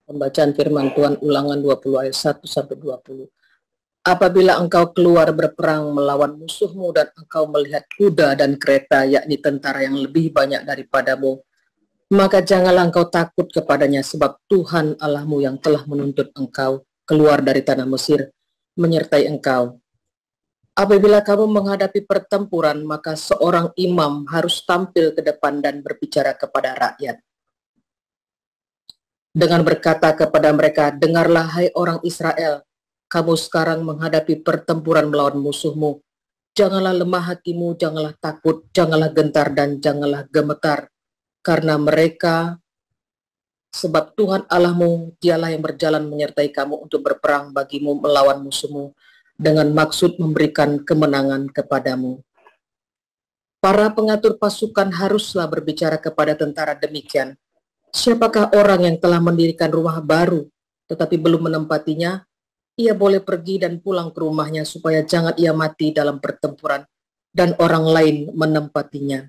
Pembacaan firman Tuhan Ulangan 20 ayat 1-20. Apabila engkau keluar berperang melawan musuhmu dan engkau melihat kuda dan kereta, yakni tentara yang lebih banyak daripadamu, maka janganlah engkau takut kepadanya, sebab Tuhan Allahmu yang telah menuntut engkau keluar dari tanah Mesir menyertai engkau. Apabila kamu menghadapi pertempuran, maka seorang imam harus tampil ke depan dan berbicara kepada rakyat dengan berkata kepada mereka, dengarlah hai orang Israel, kamu sekarang menghadapi pertempuran melawan musuhmu. Janganlah lemah hatimu, janganlah takut, janganlah gentar, dan janganlah gemetar. Karena mereka, sebab Tuhan Allahmu, dialah yang berjalan menyertai kamu untuk berperang bagimu melawan musuhmu, dengan maksud memberikan kemenangan kepadamu. Para pengatur pasukan haruslah berbicara kepada tentara demikian. Siapakah orang yang telah mendirikan rumah baru, tetapi belum menempatinya? Ia boleh pergi dan pulang ke rumahnya, supaya jangan ia mati dalam pertempuran, dan orang lain menempatinya.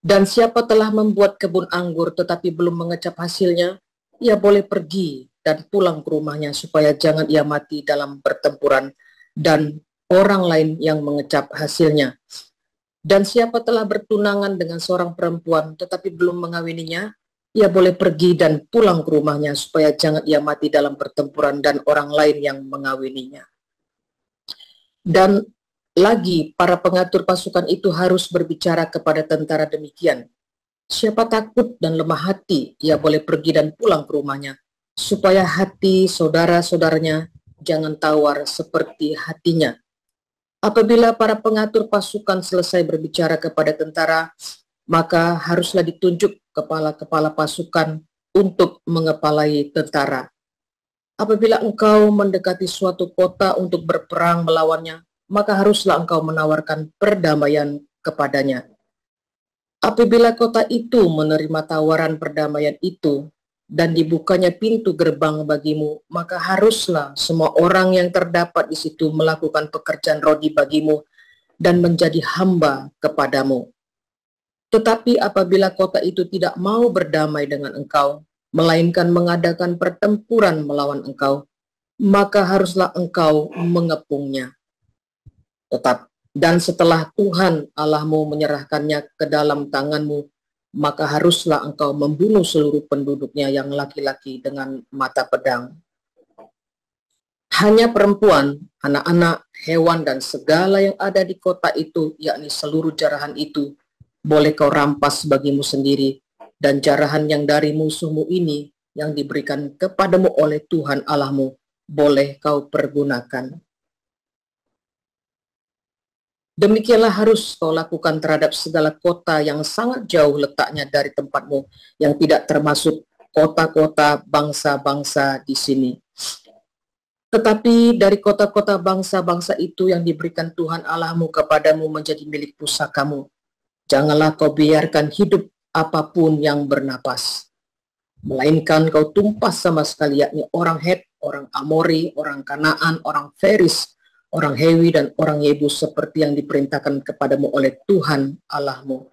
Dan siapa telah membuat kebun anggur, tetapi belum mengecap hasilnya? Ia boleh pergi dan pulang ke rumahnya, supaya jangan ia mati dalam pertempuran, dan orang lain yang mengecap hasilnya. Dan siapa telah bertunangan dengan seorang perempuan tetapi belum mengawininya, ia boleh pergi dan pulang ke rumahnya, supaya jangan ia mati dalam pertempuran dan orang lain yang mengawininya. Dan lagi para pengatur pasukan itu harus berbicara kepada tentara demikian. Siapa takut dan lemah hati, ia boleh pergi dan pulang ke rumahnya, supaya hati saudara-saudaranya jangan tawar seperti hatinya. Apabila para pengatur pasukan selesai berbicara kepada tentara, maka haruslah ditunjuk kepala-kepala pasukan untuk mengepalai tentara. Apabila engkau mendekati suatu kota untuk berperang melawannya, maka haruslah engkau menawarkan perdamaian kepadanya. Apabila kota itu menerima tawaran perdamaian itu, dan dibukanya pintu gerbang bagimu, maka haruslah semua orang yang terdapat di situ melakukan pekerjaan rodi bagimu dan menjadi hamba kepadamu. Tetapi apabila kota itu tidak mau berdamai dengan engkau, melainkan mengadakan pertempuran melawan engkau, maka haruslah engkau mengepungnya. Dan setelah Tuhan Allahmu menyerahkannya ke dalam tanganmu, maka haruslah engkau membunuh seluruh penduduknya yang laki-laki dengan mata pedang. Hanya perempuan, anak-anak, hewan, dan segala yang ada di kota itu, yakni seluruh jarahan itu, boleh kau rampas bagimu sendiri, dan jarahan yang dari musuhmu ini, yang diberikan kepadamu oleh Tuhan Allahmu, boleh kau pergunakan. Demikianlah harus kau lakukan terhadap segala kota yang sangat jauh letaknya dari tempatmu, yang tidak termasuk kota-kota bangsa-bangsa di sini. Tetapi dari kota-kota bangsa-bangsa itu yang diberikan Tuhan Allahmu kepadamu menjadi milik pusakamu, janganlah kau biarkan hidup apapun yang bernapas, melainkan kau tumpas sama sekali, yakni orang Het, orang Amori, orang Kanaan, orang Feris, orang Hewi, dan orang Yebus, seperti yang diperintahkan kepadamu oleh Tuhan Allahmu.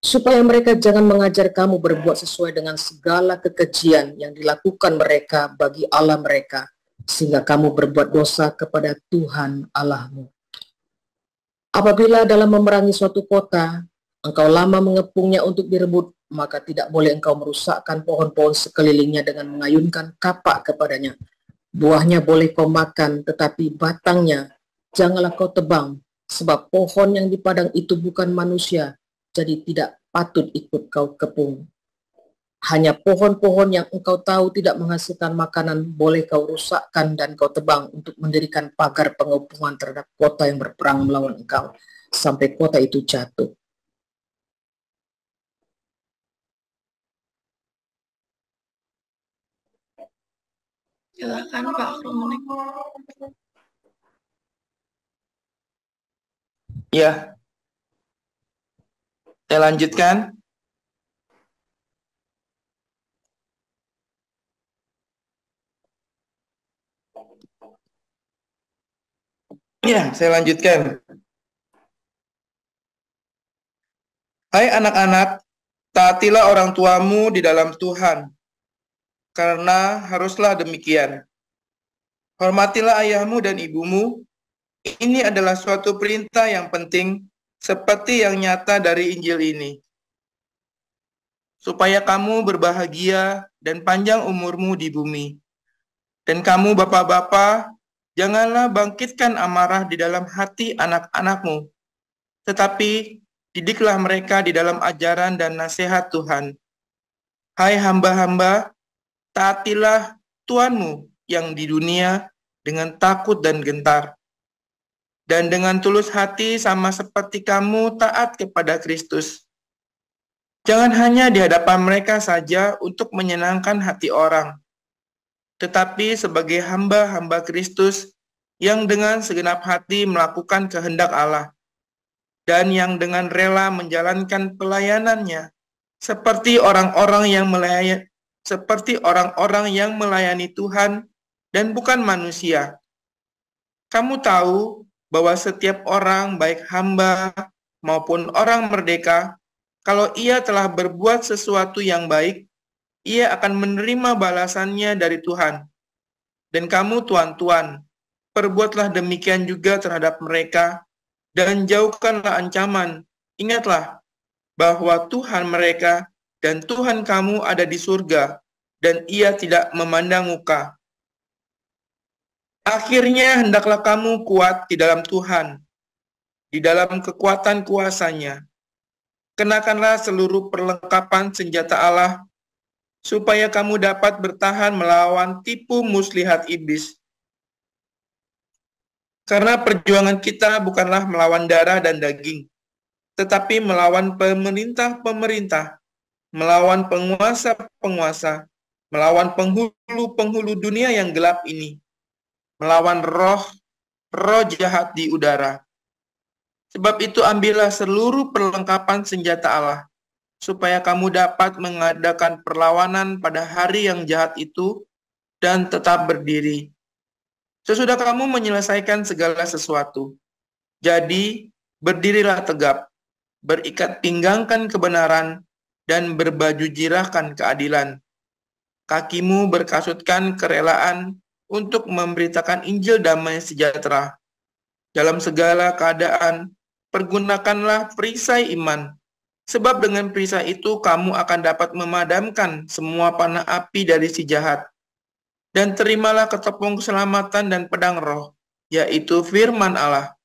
Supaya mereka jangan mengajar kamu berbuat sesuai dengan segala kekejian yang dilakukan mereka bagi Allah mereka, sehingga kamu berbuat dosa kepada Tuhan Allahmu. Apabila dalam memerangi suatu kota, engkau lama mengepungnya untuk direbut, maka tidak boleh engkau merusakkan pohon-pohon sekelilingnya dengan mengayunkan kapak kepadanya. Buahnya boleh kau makan, tetapi batangnya janganlah kau tebang, sebab pohon yang di padang itu bukan manusia, jadi tidak patut ikut kau kepung. Hanya pohon-pohon yang engkau tahu tidak menghasilkan makanan boleh kau rusakkan dan kau tebang untuk mendirikan pagar pengepungan terhadap kota yang berperang melawan engkau, sampai kota itu jatuh. Silakan Pak Kromonik. Ya, saya lanjutkan. Ya, saya lanjutkan. Hai anak-anak, taatilah orang tuamu di dalam Tuhan, karena haruslah demikian. Hormatilah ayahmu dan ibumu. Ini adalah suatu perintah yang penting, seperti yang nyata dari Injil ini. Supaya kamu berbahagia dan panjang umurmu di bumi. Dan kamu bapak-bapak, janganlah bangkitkan amarah di dalam hati anak-anakmu, tetapi didiklah mereka di dalam ajaran dan nasihat Tuhan. Hai hamba-hamba, taatilah Tuhanmu yang di dunia dengan takut dan gentar. Dan dengan tulus hati sama seperti kamu taat kepada Kristus. Jangan hanya di hadapan mereka saja untuk menyenangkan hati orang, tetapi sebagai hamba-hamba Kristus yang dengan segenap hati melakukan kehendak Allah, dan yang dengan rela menjalankan pelayanannya, seperti orang-orang yang melayani Tuhan dan bukan manusia. Kamu tahu bahwa setiap orang, baik hamba maupun orang merdeka, kalau ia telah berbuat sesuatu yang baik, ia akan menerima balasannya dari Tuhan. Dan kamu, tuan-tuan, perbuatlah demikian juga terhadap mereka, dan jauhkanlah ancaman. Ingatlah bahwa Tuhan mereka dan Tuhan kamu ada di surga, dan ia tidak memandang muka. Akhirnya hendaklah kamu kuat di dalam Tuhan, di dalam kekuatan kuasa-Nya. Kenakanlah seluruh perlengkapan senjata Allah, supaya kamu dapat bertahan melawan tipu muslihat iblis. Karena perjuangan kita bukanlah melawan darah dan daging, tetapi melawan pemerintah-pemerintah, melawan penguasa-penguasa, melawan penghulu-penghulu dunia yang gelap ini, melawan roh jahat di udara. Sebab itu ambillah seluruh perlengkapan senjata Allah, supaya kamu dapat mengadakan perlawanan pada hari yang jahat itu dan tetap berdiri. Sesudah kamu menyelesaikan segala sesuatu, jadi berdirilah tegap, berikat pinggangkan kebenaran, dan berbaju jirahkan keadilan. Kakimu berkasutkan kerelaan untuk memberitakan Injil damai sejahtera. Dalam segala keadaan, pergunakanlah perisai iman, sebab dengan perisai itu kamu akan dapat memadamkan semua panah api dari si jahat. Dan terimalah ketopong keselamatan dan pedang roh, yaitu firman Allah.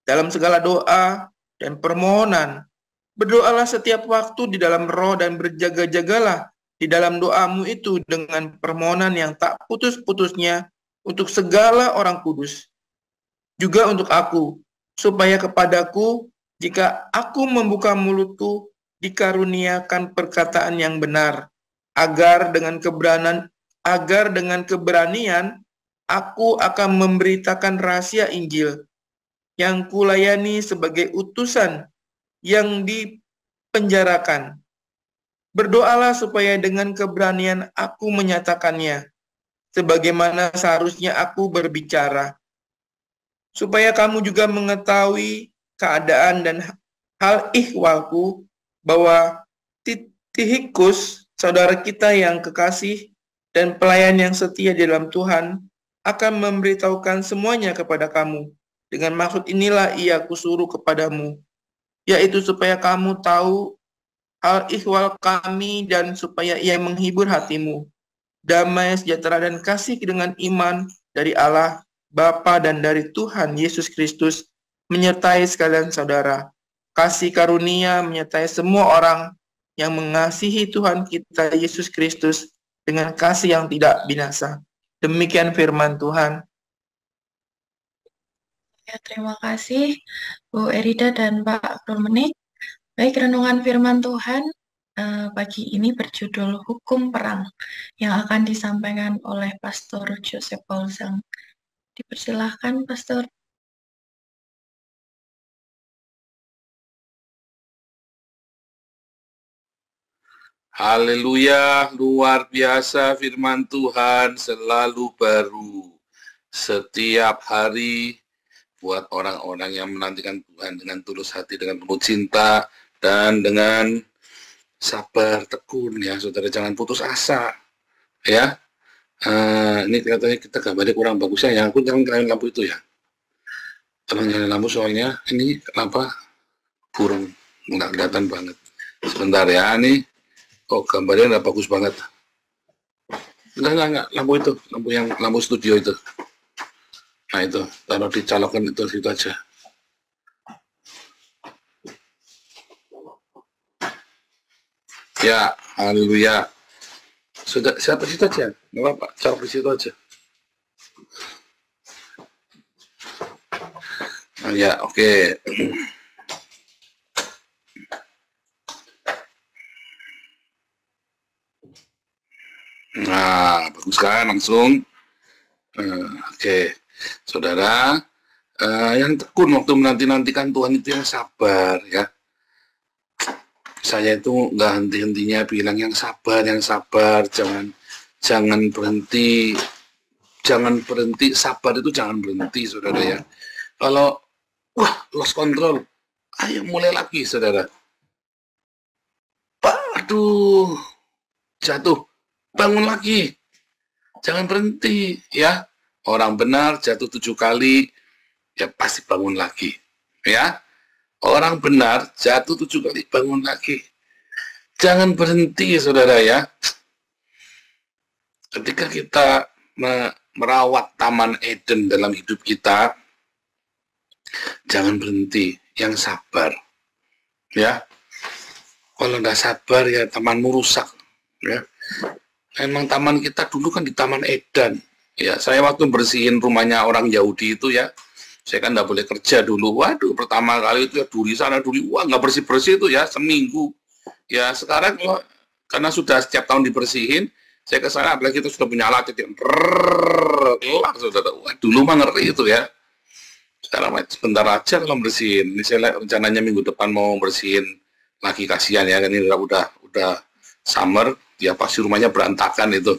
Dalam segala doa dan permohonan, berdoalah setiap waktu di dalam roh dan berjaga-jagalah di dalam doamu itu dengan permohonan yang tak putus-putusnya untuk segala orang kudus. Juga untuk aku, supaya kepadaku, jika aku membuka mulutku, dikaruniakan perkataan yang benar, agar dengan keberanian aku akan memberitakan rahasia Injil yang kulayani sebagai utusan yang dipenjarakan. Berdoalah supaya dengan keberanian aku menyatakannya, sebagaimana seharusnya aku berbicara. Supaya kamu juga mengetahui keadaan dan hal ihwalku, bahwa Tihikus, saudara kita yang kekasih dan pelayan yang setia di dalam Tuhan, akan memberitahukan semuanya kepada kamu. Dengan maksud inilah ia kusuruh kepadamu, yaitu supaya kamu tahu hal ihwal kami dan supaya ia menghibur hatimu. Damai, sejahtera, dan kasih dengan iman dari Allah Bapa dan dari Tuhan Yesus Kristus menyertai sekalian saudara. Kasih karunia menyertai semua orang yang mengasihi Tuhan kita Yesus Kristus dengan kasih yang tidak binasa. Demikian firman Tuhan. Ya, terima kasih Bu Erida dan Pak Abdul Menik. Baik, renungan firman Tuhan pagi ini berjudul Hukum Perang yang akan disampaikan oleh Pastor Joseph Paulsang. Dipersilahkan, Pastor. Haleluya, luar biasa firman Tuhan selalu baru. Setiap hari buat orang-orang yang menantikan Tuhan dengan tulus hati, dengan penuh cinta, dan dengan sabar tekun ya saudara, jangan putus asa. Ya. Ini katanya kita gambarnya kurang bagus ya. Yang aku jangan nyalain lampu itu ya. Tolong nyalain lampu soalnya ini lampu burung nggak kelihatan banget. Sebentar ya, ini kok gambarnya nggak bagus banget. Enggak, lampu itu, lampu studio itu. Nah itu, taruh dicolokan itu aja. Ya, haleluya. Sudah, siapa situ aja? Nggak apa-apa, colok di situ aja. Nah, ya, oke. Nah, bagus kan, langsung. Oke. Saudara, yang tekun waktu menanti-nantikan Tuhan itu yang sabar ya. Saya itu nggak henti-hentinya bilang yang sabar, jangan berhenti, sabar itu jangan berhenti, saudara ya. Kalau lost control, ayo mulai lagi, saudara. Aduh, jatuh, bangun lagi, jangan berhenti ya. Orang benar jatuh 7 kali, ya pasti bangun lagi, ya. Orang benar jatuh 7 kali, bangun lagi. Jangan berhenti, saudara ya. Ketika kita merawat Taman Eden dalam hidup kita, jangan berhenti, yang sabar, ya. Kalau nggak sabar ya tamanmu rusak, ya. Memang taman kita dulu kan di Taman Eden. Ya, saya waktu bersihin rumahnya orang Yahudi itu ya, saya kan nggak boleh kerja dulu. Waduh, pertama kali itu ya duri sana duri, wah nggak bersih-bersih itu ya seminggu. Ya sekarang karena sudah setiap tahun dibersihin, saya ke sana apalagi kita sudah punya alat itu, saudara. Wah, dulu mah ngeri itu ya. Sekarang sebentar aja kalau bersihin. Ini saya rencananya minggu depan mau bersihin lagi, kasihan ya, ini udah summer, ya pasti rumahnya berantakan itu.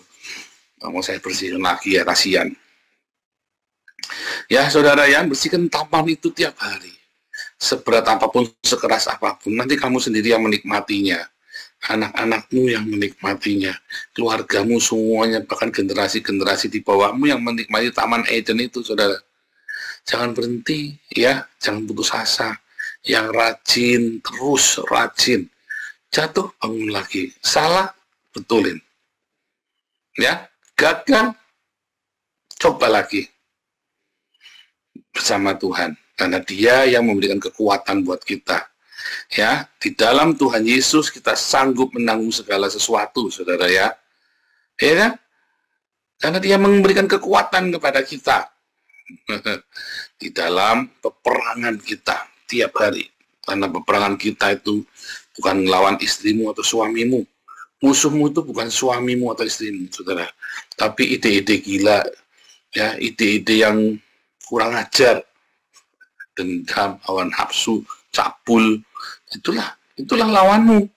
Mau saya bersihin lagi ya, kasihan. Ya saudara ya, bersihkan taman itu tiap hari. Seberat apapun, sekeras apapun, nanti kamu sendiri yang menikmatinya. Anak-anakmu yang menikmatinya. Keluargamu semuanya, bahkan generasi-generasi di bawahmu yang menikmati Taman Eden itu, saudara. Jangan berhenti ya, jangan putus asa. Yang rajin, terus rajin. Jatuh, bangun lagi. Salah, betulin. Ya. Gagal, coba lagi bersama Tuhan, karena Dia yang memberikan kekuatan buat kita. Ya, di dalam Tuhan Yesus kita sanggup menanggung segala sesuatu, saudara ya. Ya kan? Karena Dia memberikan kekuatan kepada kita di dalam peperangan kita tiap hari. Karena peperangan kita itu bukan melawan istrimu atau suamimu. Musuhmu itu bukan suamimu atau istrimu, saudara. Tapi ide-ide gila, ya, ide-ide yang kurang ajar, dendam, hawa nafsu, cabul, itulah lawanmu.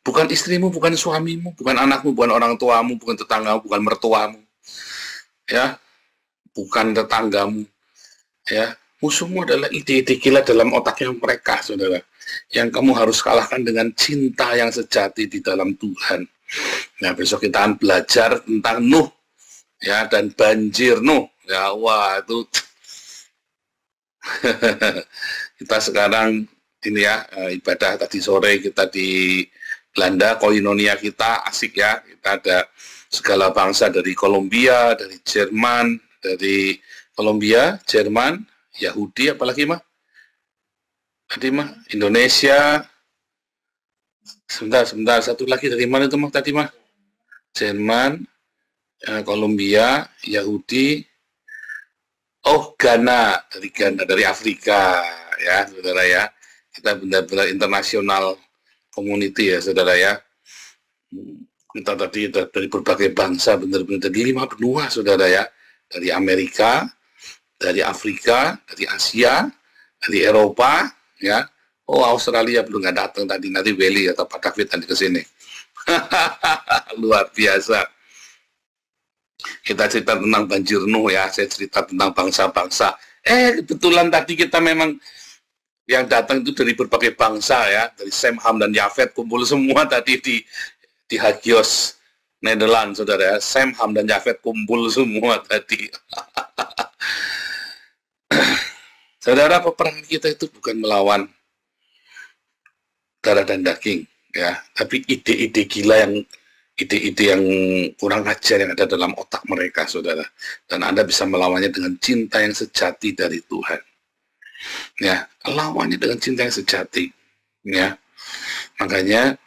Bukan istrimu, bukan suamimu, bukan anakmu, bukan orang tuamu, bukan tetanggamu, bukan mertuamu, ya, bukan tetanggamu, ya. Musuhmu adalah ide-ide gila dalam otaknya mereka, saudara. Yang kamu harus kalahkan dengan cinta yang sejati di dalam Tuhan. Nah, besok kita akan belajar tentang Nuh, ya, dan banjir Nuh. Ya, wah itu kita sekarang ini ya, ibadah tadi sore kita di Belanda, koinonia kita asik ya. Kita ada segala bangsa dari Kolombia, dari Jerman, dari Kolombia, Jerman, Yahudi, apalagi mah? Tadi mah Indonesia. Sebentar, satu lagi dari mana itu mah tadi mah? Jerman, Kolombia, Yahudi. Oh, Ghana, dari Afrika ya, saudara ya. Kita benar-benar internasional community ya, saudara ya. Kita tadi dari berbagai bangsa, benar-benar dari 5 benua, saudara ya. Dari Amerika, dari Afrika, dari Asia, dari Eropa, ya. Oh, Australia belum nggak datang tadi, nanti Welly atau Pak David nanti ke sini. Luar biasa. Kita cerita tentang banjir Nuh ya, saya cerita tentang bangsa-bangsa. Kebetulan tadi kita memang yang datang itu dari berbagai bangsa ya, dari Sem, Ham, dan Yafet kumpul semua tadi di Hagios Nederland, saudara. Sam, Ham, dan Jafet kumpul semua tadi. Saudara, peperangan kita itu bukan melawan darah dan daging, ya, tapi ide-ide gila ide-ide yang kurang ajar yang ada dalam otak mereka, saudara. Dan Anda bisa melawannya dengan cinta yang sejati dari Tuhan. Ya, lawannya dengan cinta yang sejati. Ya, makanya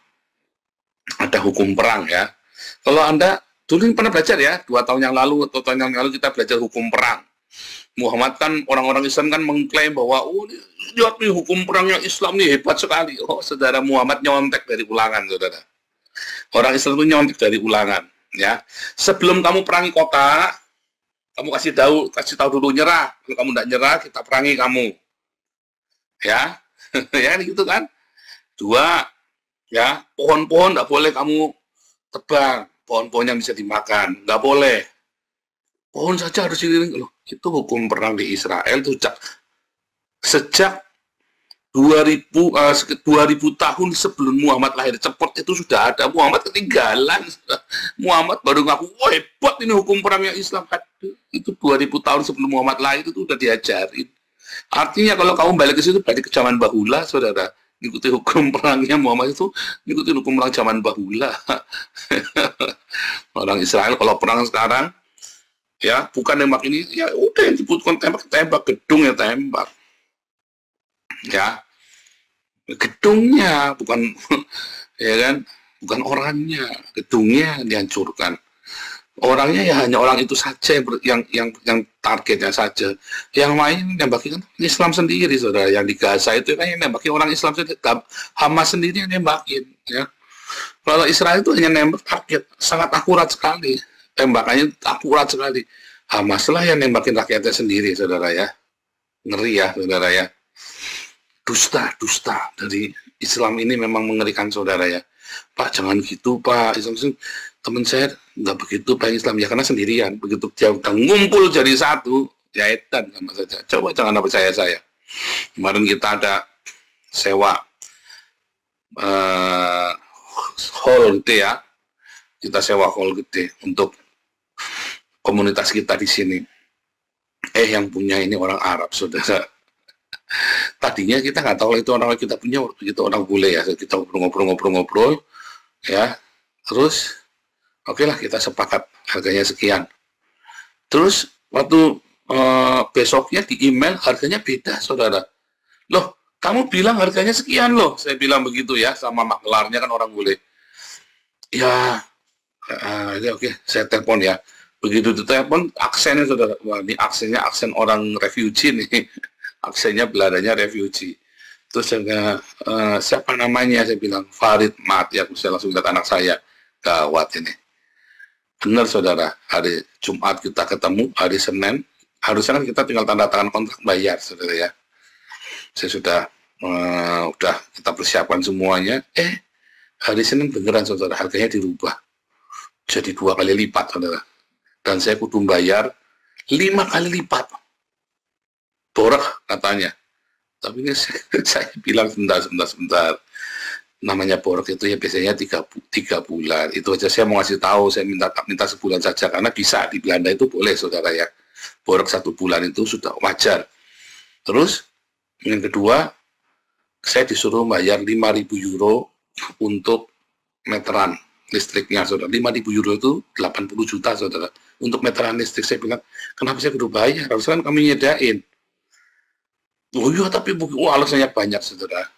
ada hukum perang, ya. Kalau Anda dulu pernah belajar, ya, 2 tahun yang lalu atau tahun yang lalu kita belajar hukum perang. Muhammad kan, orang-orang Islam kan mengklaim bahwa lihat nih hukum perangnya Islam nih hebat sekali. Oh, saudara, Muhammad nyontek dari ulangan, saudara. Orang Islam itu nyontek dari ulangan, ya. Sebelum kamu perangi kota, kamu kasih tahu dulu nyerah. Kalau kamu tidak nyerah, kita perangi kamu. Ya, ya gitu kan. 2, ya, pohon-pohon tidak boleh kamu tebang. Pohon-pohon yang bisa dimakan, nggak boleh. Pohon saja harus diliring. Loh, itu hukum perang di Israel itu sejak 2000 tahun sebelum Muhammad lahir. Cepet itu sudah ada. Muhammad ketinggalan. Muhammad baru ngaku, wah hebat ini hukum perangnya Islam. Itu 2000 tahun sebelum Muhammad lahir itu sudah diajarin. Artinya kalau kamu balik ke situ, balik ke zaman bahula, saudara. Ikuti hukum perangnya Muhammad itu, ikuti hukum perang zaman bahula. Orang Israel kalau perang sekarang, ya, bukan nembak ini, ya udah yang dibutuhkan tembak, gedung ya tembak. Ya, gedungnya, bukan, ya kan, bukan orangnya, gedungnya dihancurkan. Orangnya ya hanya orang itu saja yang targetnya saja. Yang lain nembakin kan Islam sendiri, saudara. Yang di Gaza itu kan yang nembakin orang Islam sendiri, Hamas sendiri yang nembakin. Ya. Kalau Israel itu hanya nembak target, sangat akurat sekali. Tembakannya akurat sekali. Hamas lah yang nembakin rakyatnya sendiri, saudara ya. Ngeri ya, saudara ya. Dusta dari Islam ini memang mengerikan, saudara ya. Pak, jangan gitu, Pak. Islam teman saya nggak begitu, Pak, Islam. Ya, karena sendirian. Begitu dia udah ngumpul jadi satu, ya edan sama saja. Coba jangan percaya saya. Kemarin kita ada sewa hall gede ya. Kita sewa hall gede untuk komunitas kita di sini. Yang punya ini orang Arab, saudara. Tadinya kita nggak tahu itu orang kita punya, waktu itu orang bule ya. Kita ngobrol-ngobrol, ya. Terus, oke lah kita sepakat harganya sekian. Terus waktu besoknya di email harganya beda, saudara. Loh, kamu bilang harganya sekian loh. Saya bilang begitu ya, sama maklarnya kan orang bule. Ya, oke, saya telepon ya. Begitu ditelepon, aksennya saudara, wah ini aksennya aksen orang refugee nih. Aksennya Belandanya refugee. Terus saya siapa namanya? Saya bilang Farid Mat. Ya, saya langsung lihat anak saya. Gawat ini. Benar, saudara. Hari Jumat kita ketemu, hari Senin. Harusnya kan kita tinggal tanda tangan kontrak bayar, saudara ya. Saya sudah kita persiapkan semuanya. Hari Senin beneran, saudara. Harganya dirubah. Jadi 2 kali lipat, saudara. Dan saya kudu bayar 5 kali lipat. Borak katanya. Tapi ini saya bilang sebentar. Namanya borak itu ya biasanya 3 bulan. Itu aja saya mau ngasih tahu, saya minta sebulan saja. Karena bisa di Belanda itu boleh, saudara ya. Borak 1 bulan itu sudah wajar. Terus, yang kedua, saya disuruh bayar 5.000 euro untuk meteran listriknya, saudara. 5.000 euro itu 80 juta, saudara. Untuk meteran listrik, saya bilang, kenapa saya kudu bayar? Harusnya kan kami nyedain. Oh iya, tapi alasannya banyak, saudara.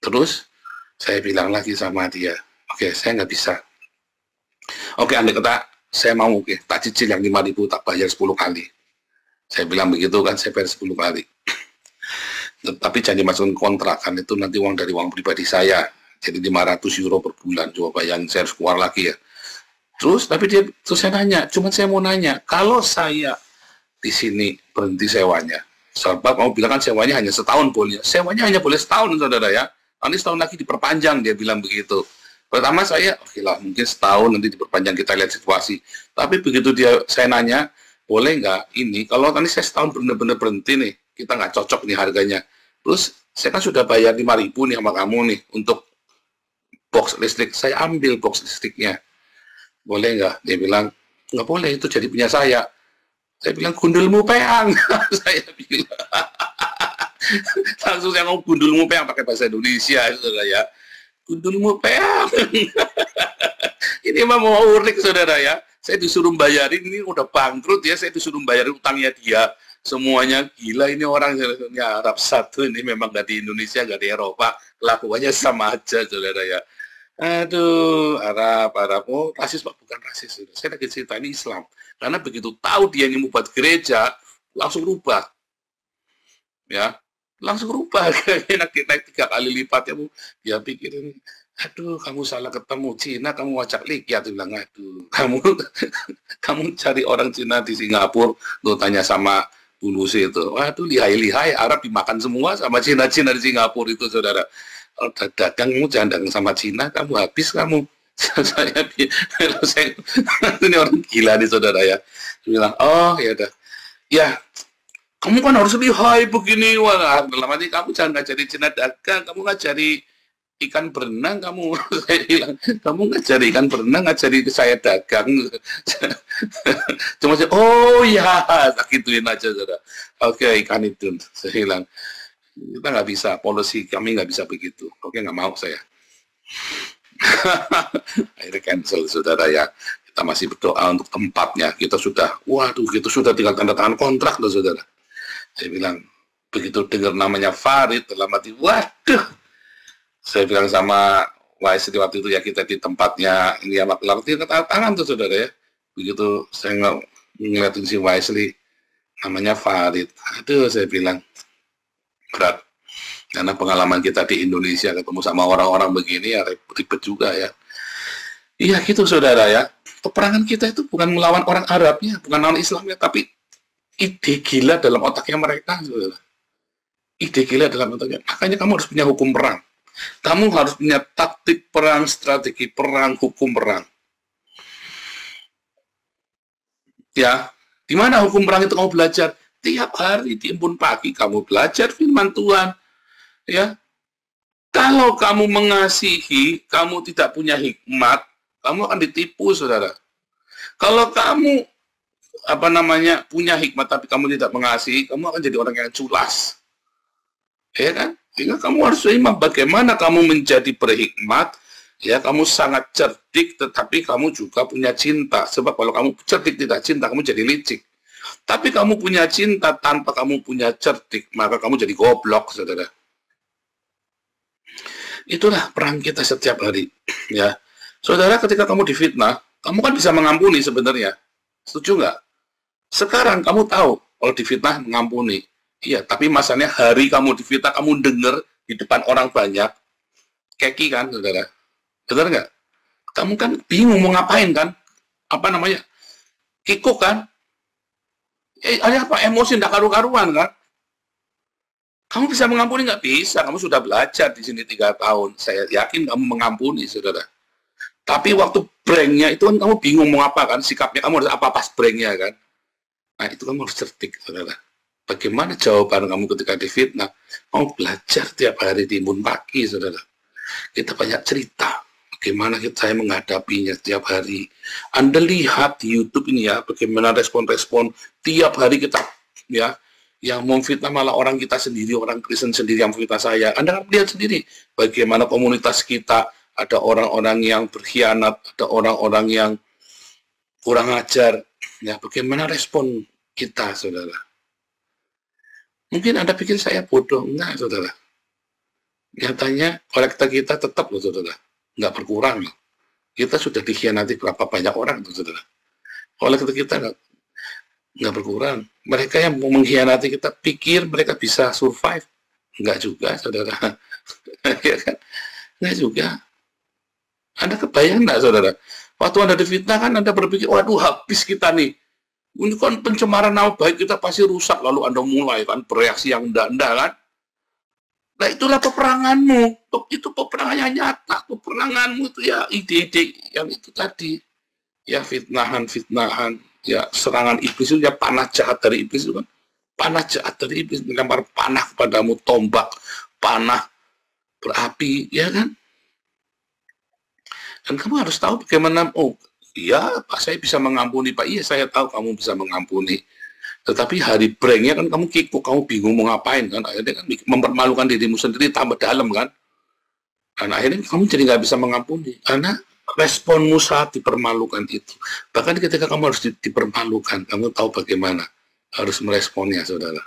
Terus, saya bilang lagi sama dia, oke, saya nggak bisa. Oke, andai kata, saya mau, oke, tak cicil yang 5.000, tak bayar 10 kali. Saya bilang begitu kan, saya bayar 10 kali. Tapi jangan dimasukin kontrak, kan itu nanti uang dari uang pribadi saya. Jadi 500 euro per bulan, coba bayangin, saya harus keluar lagi ya. Terus saya nanya, saya mau nanya, kalau saya di sini berhenti sewanya, sebab mau bilang kan sewanya hanya setahun boleh. Sewanya hanya boleh setahun, saudara ya. Nanti setahun lagi diperpanjang, dia bilang begitu. Pertama saya, oke lah, mungkin setahun nanti diperpanjang, kita lihat situasi. Tapi begitu saya nanya, boleh nggak ini, kalau nanti saya setahun benar-benar berhenti nih, kita nggak cocok nih harganya. Terus saya kan sudah bayar 5.000 nih sama kamu nih, untuk box listrik. Saya ambil box listriknya. boleh nggak? Dia bilang, nggak boleh, itu jadi punya saya. Saya bilang, gundulmu peang. Saya bilang, langsung saya ngomong gundulmu peang pakai bahasa Indonesia, saudara ya. Gundulmu peang. Ini mah mau urik, saudara ya. Saya disuruh bayarin, ini udah bangkrut ya, saya disuruh bayarin utangnya dia. Semuanya gila ini orang Arab satu ini memang nggak di Indonesia, nggak di Eropa, kelakuannya sama aja, saudara ya. Aduh, Arab, oh rasis Pak, bukan rasis. Saya lagi cerita ini Islam, karena begitu tahu dia ini mau buat gereja, langsung rubah, ya, langsung rubah, naik 3 kali lipat ya Bu. Dia pikirin, aduh kamu salah ketemu Cina, kamu wajak lihat, dia bilang, aduh, kamu cari orang Cina di Singapura, tuh tanya sama Bulusi itu, waduh lihai-lihai, Arab dimakan semua sama Cina-Cina di Singapura itu, saudara. Kalau dagang kamu jangan dagang sama Cina, kamu habis kamu. Ini orang gila nih, saudara ya. Dia bilang, oh ya udah, ya kamu kan harus lihai begini, wah dalam arti kamu jangan ngajari Cina dagang, kamu ngajari ikan berenang, kamu. Saya bilang, kamu ngajari ikan berenang, ngajari saya dagang. Cuma saya, oh ya, tak gituin aja, saudara. Oke, ikan itu. Saya bilang, kita nggak bisa, policy kami nggak bisa begitu. Oke, nggak mau saya. Akhirnya cancel, saudara ya. Kita masih berdoa untuk tempatnya. Kita sudah, waduh, kita sudah tinggal tanda tangan kontrak, loh, saudara. Saya bilang, begitu dengar namanya Farid, dalam hati, waduh. Saya bilang sama Wesley waktu itu ya, kita di tempatnya ini ya, lalu tanda tangan tuh, saudara ya. Begitu saya ngeliatin si Wesley, namanya Farid. Aduh, saya bilang, berat. Karena pengalaman kita di Indonesia ketemu sama orang-orang begini ya ribet juga ya. Iya gitu, saudara ya. Peperangan kita itu bukan melawan orang Arabnya, bukan melawan Islamnya, tapi ide gila dalam otaknya mereka, saudara. Ide gila dalam otaknya. Makanya kamu harus punya hukum perang. Kamu harus punya taktik perang, strategi perang, hukum perang. Ya, di mana hukum perang itu kamu belajar? Tiap hari di embun pagi kamu belajar firman Tuhan. Ya, kalau kamu mengasihi, kamu tidak punya hikmat, kamu akan ditipu, saudara. Kalau kamu punya hikmat tapi kamu tidak mengasihi, kamu akan jadi orang yang culas. Ya kan? Sehingga kamu harus seimbang. Bagaimana kamu menjadi berhikmat, ya kamu sangat cerdik, tetapi kamu juga punya cinta. Sebab kalau kamu cerdik tidak cinta, kamu jadi licik. Tapi kamu punya cinta tanpa kamu punya cerdik, maka kamu jadi goblok, saudara. Itulah perang kita setiap hari. Ya, saudara, ketika kamu difitnah, kamu kan bisa mengampuni sebenarnya. Setuju nggak? Sekarang kamu tahu kalau difitnah mengampuni. Iya, tapi masalahnya hari kamu difitnah, kamu dengar di depan orang banyak, keki kan, saudara? Benar nggak? Kamu kan bingung mau ngapain kan? Kikuk kan? Ada apa? Emosi tidak karu-karuan kan? Kamu bisa mengampuni nggak? Bisa, kamu sudah belajar di sini 3 tahun. Saya yakin kamu mengampuni, saudara. Tapi waktu branknya itu kan kamu bingung mau apa kan? Sikapnya kamu harus apa pas branknya kan? Nah, itu kamu harus cerdik, saudara. Bagaimana jawaban kamu ketika difitnah? Kamu belajar tiap hari di embun pagi, saudara. Kita banyak cerita bagaimana saya menghadapinya tiap hari. Anda lihat di YouTube ini ya, bagaimana respon-respon tiap hari kita ya, yang memfitnah malah orang kita sendiri, orang Kristen sendiri yang memfitnah saya. Anda kan lihat sendiri bagaimana komunitas kita, ada orang-orang yang berkhianat, ada orang-orang yang kurang ajar. Ya, bagaimana respon kita, saudara? Mungkin Anda pikir saya bodoh. Enggak, saudara. Nyatanya kolektor kita tetap loh, saudara. Enggak berkurang loh. Kita sudah dikhianati berapa banyak orang, saudara. Kolektor kita enggak berkurang. Mereka yang mau mengkhianati kita pikir mereka bisa survive. Enggak juga, saudara. Ya kan? Enggak juga. Anda kebayang enggak, saudara? Waktu Anda difitnah kan Anda berpikir, waduh habis kita nih. Ini kan pencemaran nama baik kita pasti rusak, lalu Anda mulai kan bereaksi yang enggak kan. Nah itulah peperanganmu, itu peperangan yang nyata, peperanganmu itu ya ide-ide yang itu tadi. Ya fitnahan, ya serangan iblis itu ya panah jahat dari iblis itu kan. Panah jahat dari iblis, melempar panah kepadamu, tombak, panah berapi, ya kan. Dan kamu harus tahu bagaimana, Iya, Pak, saya bisa mengampuni, Pak. Iya, saya tahu kamu bisa mengampuni. Tetapi hari breaknya kan kamu kikuk, kamu bingung mau ngapain kan. Akhirnya kan mempermalukan dirimu sendiri tambah dalam kan. Dan akhirnya kamu jadi nggak bisa mengampuni. Karena responmu saat dipermalukan itu. Bahkan ketika kamu harus dipermalukan, kamu tahu bagaimana harus meresponnya, saudara.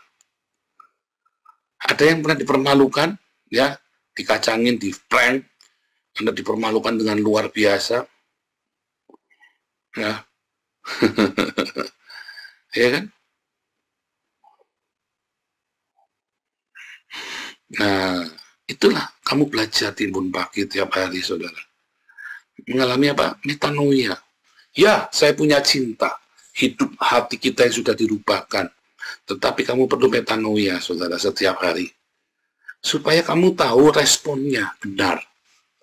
Ada yang pernah dipermalukan, ya, dikacangin, di prank, Anda dipermalukan dengan luar biasa, ya, ya kan? Nah, itulah kamu belajar timbun pagi tiap hari, saudara. Mengalami apa? Metanoia. Ya, saya punya cinta. Hidup hati kita yang sudah dirubahkan. Tetapi kamu perlu metanoia, saudara, setiap hari. Supaya kamu tahu responnya benar.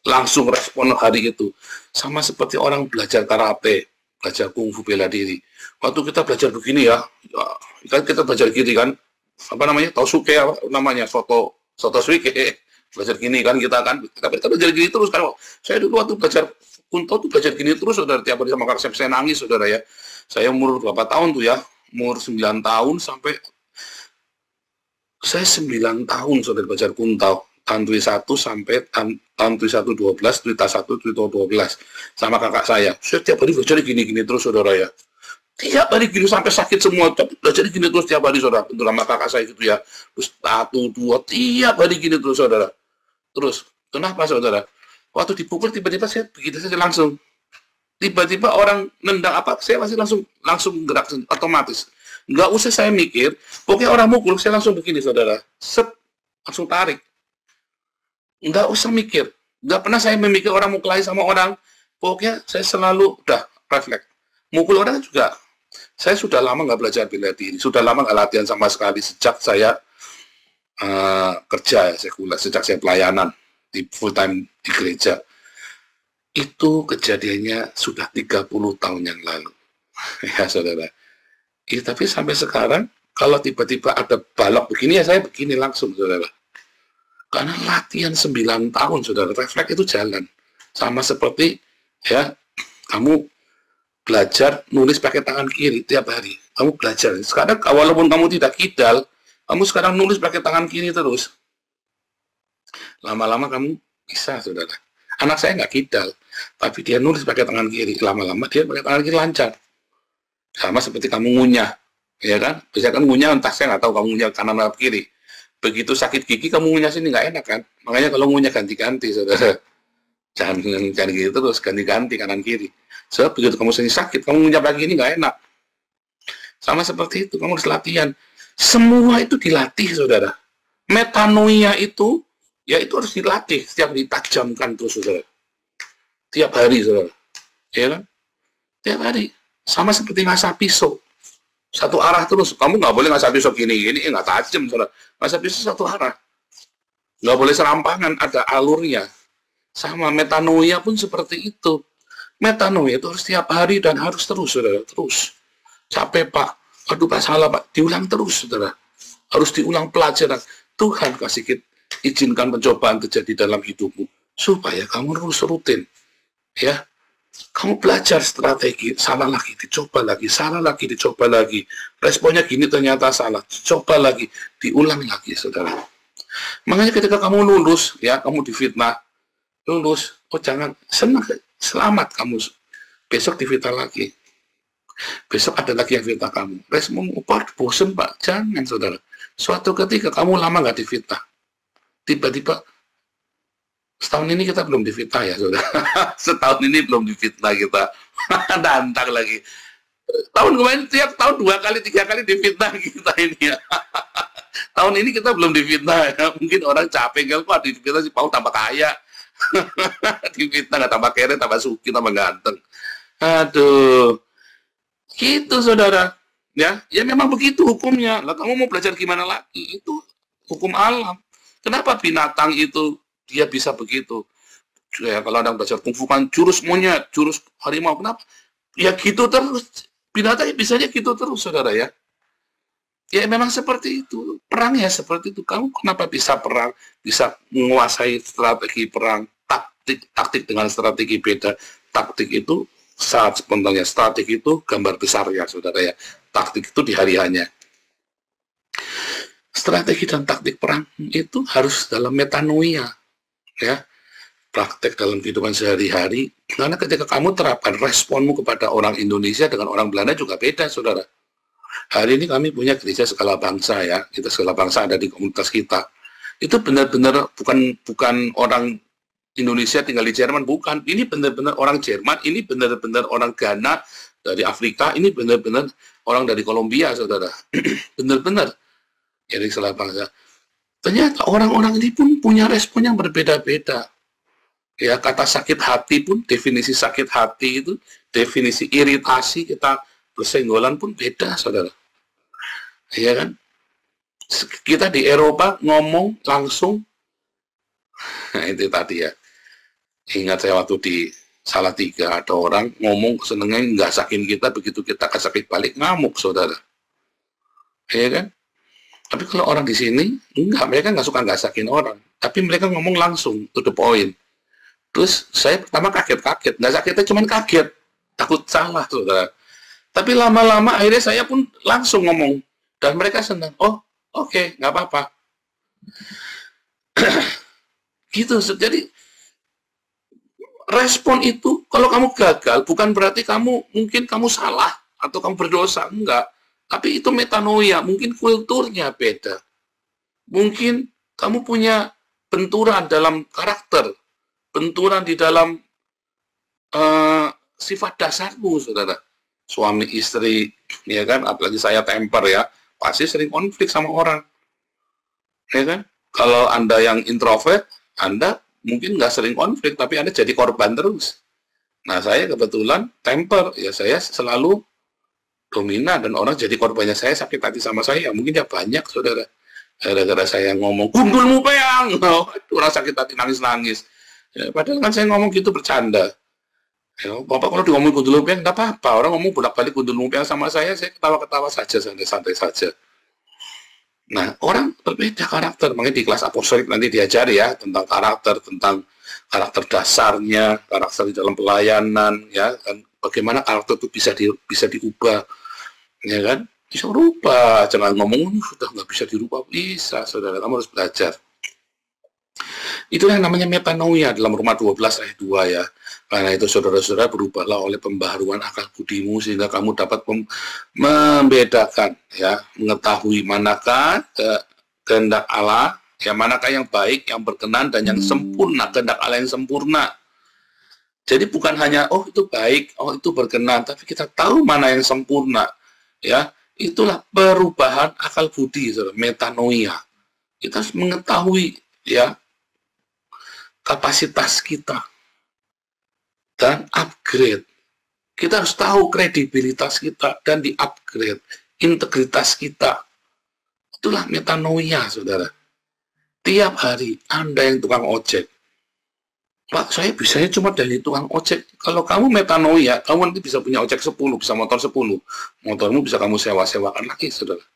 Langsung respon hari itu. Sama seperti orang belajar karate, belajar kungfu bela diri. Waktu kita belajar begini ya kan kita belajar gini kan, apa namanya, Tosuke, apa namanya, soto suike, belajar gini kan kita belajar gini terus kan. Saya dulu waktu belajar kunto tuh belajar gini terus, saudara, tiap hari sama kakak saya nangis, saudara ya. Saya umur berapa tahun tuh ya, umur 9 tahun sampai saya 9 tahun saudara belajar kunto, tahun 1 sampai tahun 1 12, Tuita 1, Tuita 12 sama kakak saya. Saya tiap hari belajar gini-gini terus, saudara ya. Tiap hari gini sampai sakit semua, belajar gini terus tiap hari, saudara. Untuk sama kakak saya gitu ya. Terus 1, 2, tiap hari gini terus, saudara. Terus, kenapa, saudara? Waktu dipukul tiba-tiba saya begitu saja langsung. Tiba-tiba orang nendang apa, saya masih langsung gerak otomatis. Nggak usah saya mikir, pokoknya orang mukul, saya langsung begini, saudara. Langsung tarik. Nggak usah mikir. Nggak pernah saya memikir orang mukul lagi sama orang. Pokoknya saya selalu udah refleks. Mukul orang juga. Saya sudah lama nggak belajar bela diri, sudah lama nggak latihan sama sekali sejak saya kerja sekuler, sejak saya pelayanan di full time di gereja. Itu kejadiannya sudah 30 tahun yang lalu. Ya, saudara. Ya, tapi sampai sekarang, kalau tiba-tiba ada balok begini, ya saya begini langsung, saudara. Karena latihan 9 tahun, saudara, refleks itu jalan. Sama seperti, ya, kamu belajar nulis pakai tangan kiri tiap hari. Kamu belajar. Sekarang, walaupun kamu tidak kidal, kamu sekarang nulis pakai tangan kiri terus. Lama-lama kamu bisa, saudara. Anak saya nggak kidal, tapi dia nulis pakai tangan kiri. Lama-lama dia pakai tangan kiri lancar. Sama seperti kamu ngunyah, ya kan? Biasanya kan ngunyah, entah saya nggak tahu kamu ngunyah kanan atau kiri. Begitu sakit gigi, kamu ngunyah sini nggak enak kan? Makanya kalau ngunyah ganti-ganti, saudara. Jangan gitu terus, ganti-ganti kanan kiri. Sebab begitu kamu sini sakit, kamu ngunyah pagi ini nggak enak. Sama seperti itu, kamu harus latihan. Semua itu dilatih, saudara. Metanoia itu, ya itu harus dilatih, setiap ditajamkan terus, saudara. Tiap hari, saudara. Ya kan? Tiap hari. Sama seperti ngasah pisau. Satu arah terus. Kamu nggak boleh ngasah pisau gini-gini, nggak tajam, saudara. Ngasah pisau satu arah. Nggak boleh serampangan, ada alurnya. Sama metanoia pun seperti itu. Metanoia itu harus tiap hari dan harus terus, saudara. Terus. Capek, Pak. Aduh, Pak, salah, Pak. Diulang terus, saudara. Harus diulang pelajaran. Tuhan kasih izinkan pencobaan terjadi dalam hidupmu. Supaya kamu terus rutin. Ya. Kamu belajar strategi, salah lagi, dicoba lagi, salah lagi, dicoba lagi. Responnya gini ternyata salah, coba lagi, diulang lagi, saudara. Makanya ketika kamu lulus, ya, kamu difitnah, lulus, oh jangan, senang, selamat kamu. Besok difitnah lagi. Besok ada lagi yang fitnah kamu. Respon, Pak, bosen, Pak. Jangan, saudara. Suatu ketika kamu lama nggak difitnah. Tiba-tiba, setahun ini kita belum difitnah ya, saudara. Setahun ini belum difitnah kita. Nantang lagi. Tahun kemarin tiap tahun 2 kali, 3 kali difitnah kita ini ya. Tahun ini kita belum difitnah ya. Mungkin orang capek, kok difitnah si Paul tambah kaya. Difitnah nggak tambah kere, tambah suki, tambah ganteng. Aduh. Gitu, saudara. Ya memang begitu hukumnya. Lah kamu mau belajar gimana lagi? Itu hukum alam. Kenapa binatang itu dia bisa begitu? Ya, kalau ada belajar kungfu kan jurus monyet, jurus harimau, kenapa? Ya gitu terus. Binatang bisanya gitu terus, saudara ya. Ya memang seperti itu. Perang ya seperti itu. Kamu kenapa bisa perang? Bisa menguasai strategi perang, taktik dengan strategi beda. Taktik itu saat spontannya. Strategi itu gambar besar ya, saudara ya. Taktik itu di hari-harinya. Strategi dan taktik perang itu harus dalam metanoia, ya. Praktek dalam kehidupan sehari-hari. Karena ketika kamu terapkan responmu kepada orang Indonesia dengan orang Belanda juga beda, saudara. Hari ini kami punya gereja skala bangsa ya. Kita skala bangsa ada di komunitas kita. Itu benar-benar bukan orang Indonesia tinggal di Jerman, bukan. Ini benar-benar orang Jerman, ini benar-benar orang Ghana dari Afrika, ini benar-benar orang dari Kolombia, saudara. Benar-benar. Jadi salah bangsa. Ternyata orang-orang ini pun punya respon yang berbeda-beda. Ya, kata sakit hati pun, definisi sakit hati itu, definisi iritasi kita bersenggolan pun beda, saudara. Iya kan? Kita di Eropa ngomong langsung, nah itu tadi ya. Ingat saya waktu di Salatiga ada orang ngomong senengnya nggak sakin kita, begitu kita kesakit balik ngamuk, saudara. Iya kan? Tapi kalau orang di sini enggak, mereka nggak suka nggak sakin orang, tapi mereka ngomong langsung to the point. Terus saya pertama kaget-kaget, nggak sakitnya cuma kaget, takut salah, saudara. Tapi lama-lama akhirnya saya pun langsung ngomong dan mereka senang. Oh, oke, nggak apa-apa. Gitu. Jadi respon itu, kalau kamu gagal, bukan berarti mungkin kamu salah atau kamu berdosa, enggak. Tapi itu metanoia, mungkin kulturnya beda. Mungkin kamu punya benturan dalam karakter, benturan di dalam sifat dasarmu, saudara. Suami istri, ya kan, apalagi saya temper ya, pasti sering konflik sama orang. Ya kan? Kalau Anda yang introvert, Anda mungkin nggak sering konflik, tapi Anda jadi korban terus. Nah, saya kebetulan temper, ya saya selalu dominan, dan orang jadi korbannya saya, sakit hati sama saya, mungkin ya banyak, saudara. Gara-gara saya ngomong, gundulmu peang, orang sakit hati nangis-nangis. Ya, padahal kan saya ngomong gitu bercanda. Ya, Bapak kalau ngomong gundulmu peang, enggak apa-apa, orang ngomong bolak-balik gundulmu peang sama saya ketawa-ketawa saja, santai-santai saja. Nah, orang berbeda karakter, makanya di kelas apostolik nanti diajari ya tentang karakter dasarnya, karakter di dalam pelayanan, ya kan, bagaimana karakter itu bisa diubah, ya kan, bisa rubah, jangan ngomong sudah nggak bisa dirubah, bisa, saudara, kamu harus belajar. Itulah yang namanya metanoia dalam Roma 12 ayat 2 ya. Karena itu saudara-saudara berubahlah oleh pembaharuan akal budimu sehingga kamu dapat membedakan ya, mengetahui manakah kehendak Allah, ya manakah yang baik, yang berkenan dan yang sempurna, kehendak Allah yang sempurna. Jadi bukan hanya oh itu baik, oh itu berkenan, tapi kita tahu mana yang sempurna. Ya, itulah perubahan akal budi, saudara, metanoia. Kita harus mengetahui ya kapasitas kita dan upgrade. Kita harus tahu kredibilitas kita dan di-upgrade integritas kita. Itulah metanoia, saudara. Tiap hari Anda yang tukang ojek, Pak, saya bisanya cuma dari tukang ojek. Kalau kamu metanoia, kamu nanti bisa punya ojek 10, bisa motor 10. Motormu bisa kamu sewa-sewakan lagi, saudara.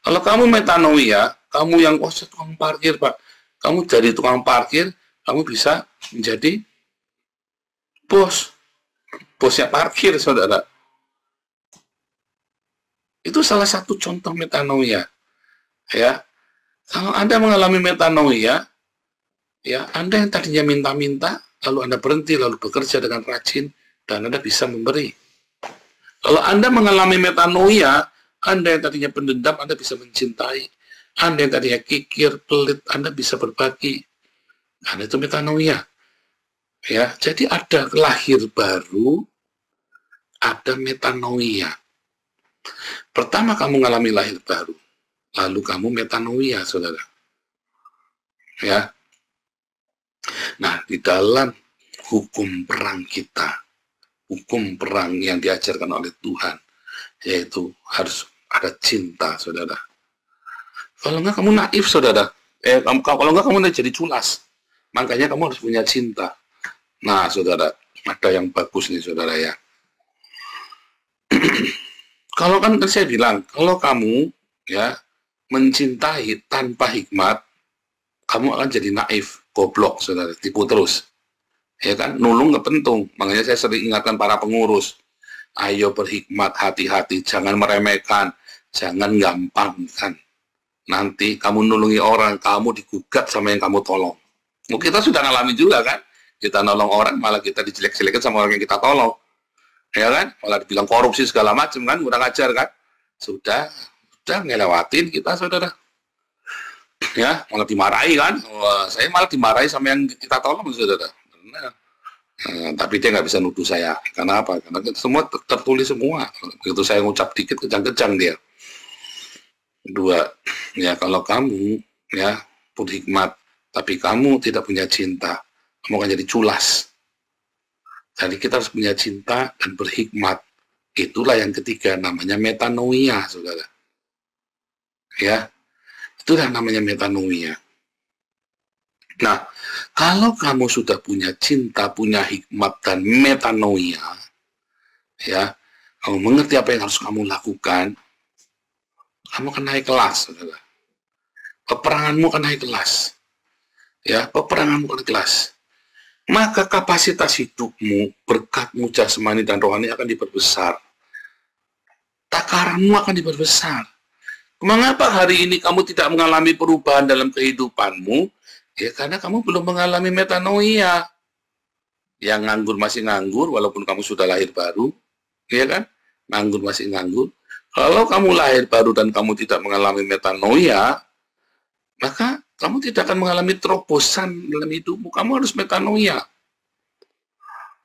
Kalau kamu metanoia, kamu yang tukang parkir, Pak. Kamu jadi tukang parkir, kamu bisa menjadi bosnya parkir, saudara. Itu salah satu contoh metanoia. Ya, kalau Anda mengalami metanoia, ya, Anda yang tadinya minta-minta, lalu Anda berhenti, lalu bekerja dengan rajin, dan Anda bisa memberi. Kalau Anda mengalami metanoia, Anda yang tadinya pendendam, Anda bisa mencintai. Anda yang tadinya kikir, pelit, Anda bisa berbagi. Karena itu metanoia. Ya, jadi ada lahir baru, ada metanoia. Pertama kamu mengalami lahir baru, lalu kamu metanoia, saudara. Ya. Nah, di dalam hukum perang kita, hukum perang yang diajarkan oleh Tuhan, yaitu harus ada cinta, saudara. Kalau enggak kamu naif, saudara. Kalau enggak kamu jadi culas. Makanya kamu harus punya cinta. Nah, saudara, ada yang bagus nih, saudara ya. Kalau kan saya bilang, kalau kamu ya mencintai tanpa hikmat, kamu akan jadi naif, goblok, saudara, tipu terus. Ya kan, nulung kepentung. Makanya saya sering ingatkan para pengurus, ayo berhikmat, hati-hati, jangan meremehkan, jangan gampangkan. Nanti kamu nulungi orang, kamu digugat sama yang kamu tolong. Kita sudah ngalami juga kan, kita nolong orang, malah kita dijelek-jelekan sama orang yang kita tolong. Ya kan, malah dibilang korupsi segala macam kan, kurang ajar kan. Sudah ngelewatin kita, saudara. Ya, malah dimarahi kan. Wah, saya malah dimarahi sama yang kita tolong, saudara. Tapi dia nggak bisa nuduh saya. Karena apa? Karena semua tertulis semua. Begitu saya ngucap dikit, kejang-kejang dia. Kedua, ya kalau kamu ya berhikmat, tapi kamu tidak punya cinta, kamu akan jadi culas. Jadi kita harus punya cinta dan berhikmat. Itulah yang ketiga, namanya metanoia, saudara. Ya, itulah namanya metanoia. Nah, kalau kamu sudah punya cinta, punya hikmat dan metanoia, ya, kamu mengerti apa yang harus kamu lakukan, kamu akan naik kelas, saudara. Peperanganmu akan naik kelas. Ya, peperanganmu akan naik kelas. Maka kapasitas hidupmu, berkatmu jasmani dan rohani akan diperbesar. Takaranmu akan diperbesar. Mengapa hari ini kamu tidak mengalami perubahan dalam kehidupanmu? Ya karena kamu belum mengalami metanoia. Yang nganggur masih nganggur, walaupun kamu sudah lahir baru. Ya kan? Nganggur masih nganggur. Kalau kamu lahir baru dan kamu tidak mengalami metanoia, maka kamu tidak akan mengalami terobosan dalam hidupmu. Kamu harus metanoia.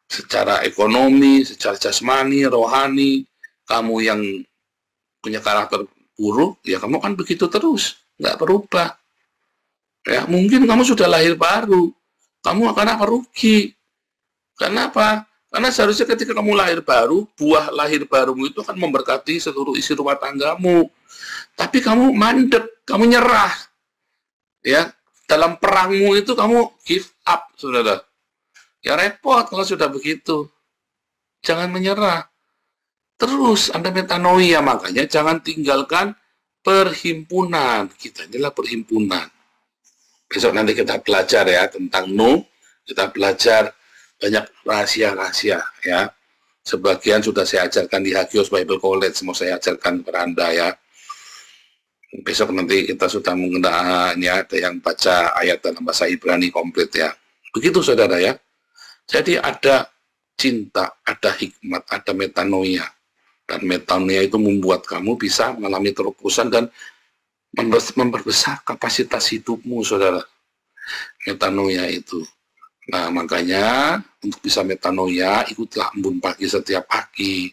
Secara ekonomi, secara jasmani, rohani, kamu yang punya karakter buruk, ya kamu kan begitu terus, nggak berubah. Ya, mungkin kamu sudah lahir baru, kamu akan rugi. Kenapa? Karena seharusnya ketika kamu lahir baru, buah lahir barumu itu akan memberkati seluruh isi rumah tanggamu. Tapi kamu mandek, kamu nyerah. Ya, dalam perangmu itu kamu give up, saudara. Ya repot kalau sudah begitu. Jangan menyerah. Terus Anda metanoia, makanya jangan tinggalkan perhimpunan. Kita inilah perhimpunan. Besok nanti kita belajar ya tentang Nuh, kita belajar banyak rahasia-rahasia ya. Sebagian sudah saya ajarkan di Hagios Bible College, mau saya ajarkan kepada Anda ya. Besok nanti kita sudah mengenalnya, ada yang baca ayat dalam bahasa Ibrani komplit ya. Begitu saudara ya. Jadi ada cinta, ada hikmat, ada metanoia. Dan metanoia itu membuat kamu bisa mengalami terobosan dan memperbesar kapasitas hidupmu, saudara. Metanoia itu. Nah, makanya untuk bisa metanoia, ikutlah embun pagi setiap pagi.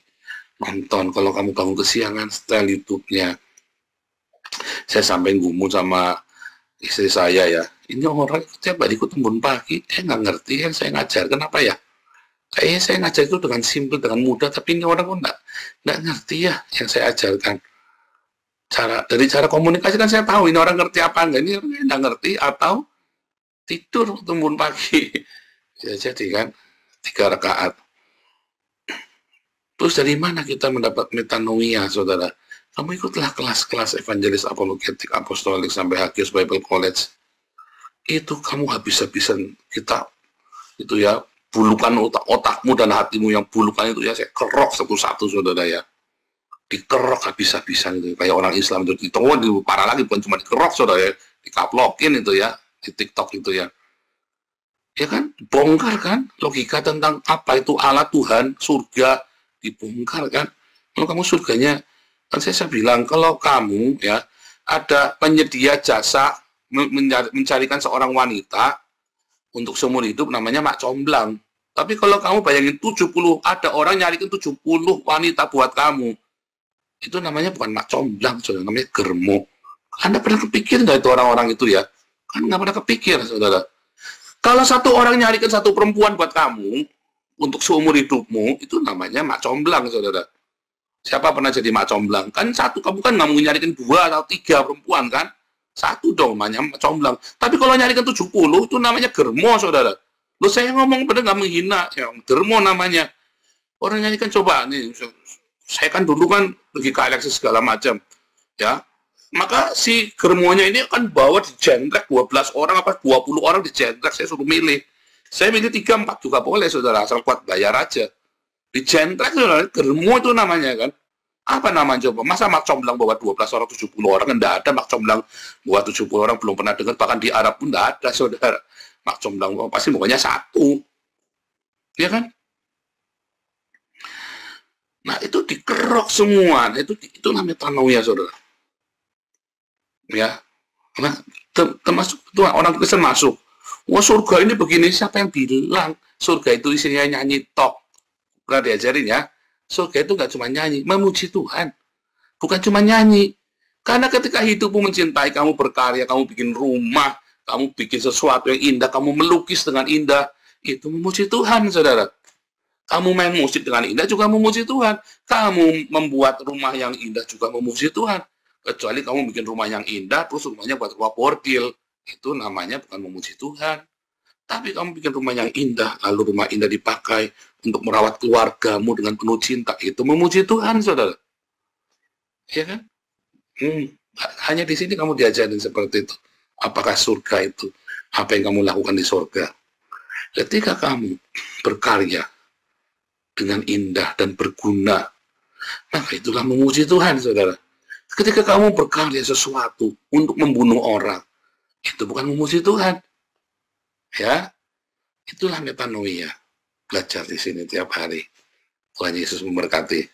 Nonton, kalau kamu bangun kesiangan, setel YouTube-nya. Saya sampai ngomong sama istri saya ya, ini orang tiap hari ikut embun pagi, dia nggak ngerti yang saya ngajar, kenapa ya? Kayaknya saya ngajar itu dengan simpel, dengan mudah, tapi ini orang kok nggak ngerti ya yang saya ajarkan. Dari cara komunikasi kan saya tahu ini orang ngerti apa enggak, ini orang nggak ngerti atau tidur embun pagi. Ya, jadi kan 3 rakaat. Terus dari mana kita mendapat metanoia, saudara? Kamu ikutlah kelas-kelas evangelis apologetik apostolik sampai Hagios Bible College. Itu kamu habis-habisan kita itu ya, bulukan otakmu dan hatimu yang bulukan itu ya saya kerok satu-satu, saudara ya. Dikerok habis-habisan itu kayak orang Islam itu ditawa parah lagi, bukan cuma dikerok, saudara ya, dikaplokin itu ya di TikTok itu ya. Ya kan, bongkar kan logika tentang apa itu Allah, Tuhan, surga, dibongkar kan. Kalau kamu surganya, kan saya bilang kalau kamu ya ada penyedia jasa mencarikan seorang wanita untuk seumur hidup, namanya mak comblang. Tapi kalau kamu bayangin 70, ada orang nyarikan 70 wanita buat kamu, itu namanya bukan mak comblang, saudara, namanya germo. Anda pernah kepikir nggak itu orang-orang itu ya? Kan nggak pernah kepikir, saudara. Kalau satu orang nyarikan satu perempuan buat kamu untuk seumur hidupmu, itu namanya mak comblang, saudara. Siapa pernah jadi mak comblang? Kan satu, kamu kan nggak mau nyarikan 2 atau 3 perempuan kan? Satu dong namanya mak comblang. Tapi kalau nyarikan 70, itu namanya germo, saudara. Loh, saya ngomong pada nggak menghina, ya, germo namanya. Orang nyarikan, coba nih, saya kan dulu kan pergi ke Alexis segala macam, ya. Maka si germonya ini kan bawa dijendrek 12 orang apa 20 orang dijendrek, saya suruh milih. Saya milih 3, 4 juga boleh, saudara, asal kuat bayar aja. Di jentrek, saudara, germo itu namanya kan. Apa namanya coba? Masa Mak Comblang bawa 12 orang, 70 orang? Enggak ada. Mak Comblang bawa 70 orang, belum pernah dengar. Bahkan di Arab pun enggak ada, saudara. Mak Comblang pasti pokoknya 1. Ya kan? Nah, itu dikerok semua. Nah, itu namanya tanawiyah, saudara. Ya. Nah, termasuk orang Kristen masuk. Wah, surga ini begini, siapa yang bilang surga itu isinya nyanyi tok? Pernah diajarin ya? Surga itu nggak cuma nyanyi, memuji Tuhan. Bukan cuma nyanyi. Karena ketika hidupmu mencintai, kamu berkarya, kamu bikin rumah, kamu bikin sesuatu yang indah, kamu melukis dengan indah, itu memuji Tuhan, saudara. Kamu main musik dengan indah juga memuji Tuhan. Kamu membuat rumah yang indah juga memuji Tuhan. Kecuali kamu bikin rumah yang indah, terus rumahnya buat rumah bordil. Itu namanya bukan memuji Tuhan. Tapi kamu bikin rumah yang indah, lalu rumah indah dipakai untuk merawat keluargamu dengan penuh cinta, itu memuji Tuhan, saudara. Ya kan? Hanya di sini kamu diajarin seperti itu. Apakah surga itu? Apa yang kamu lakukan di surga? Ketika kamu berkarya dengan indah dan berguna, maka itulah memuji Tuhan, saudara. Ketika kamu berkarya sesuatu untuk membunuh orang, itu bukan memuji Tuhan. Ya, itulah metanoia. Belajar di sini tiap hari. Tuhan Yesus memberkati.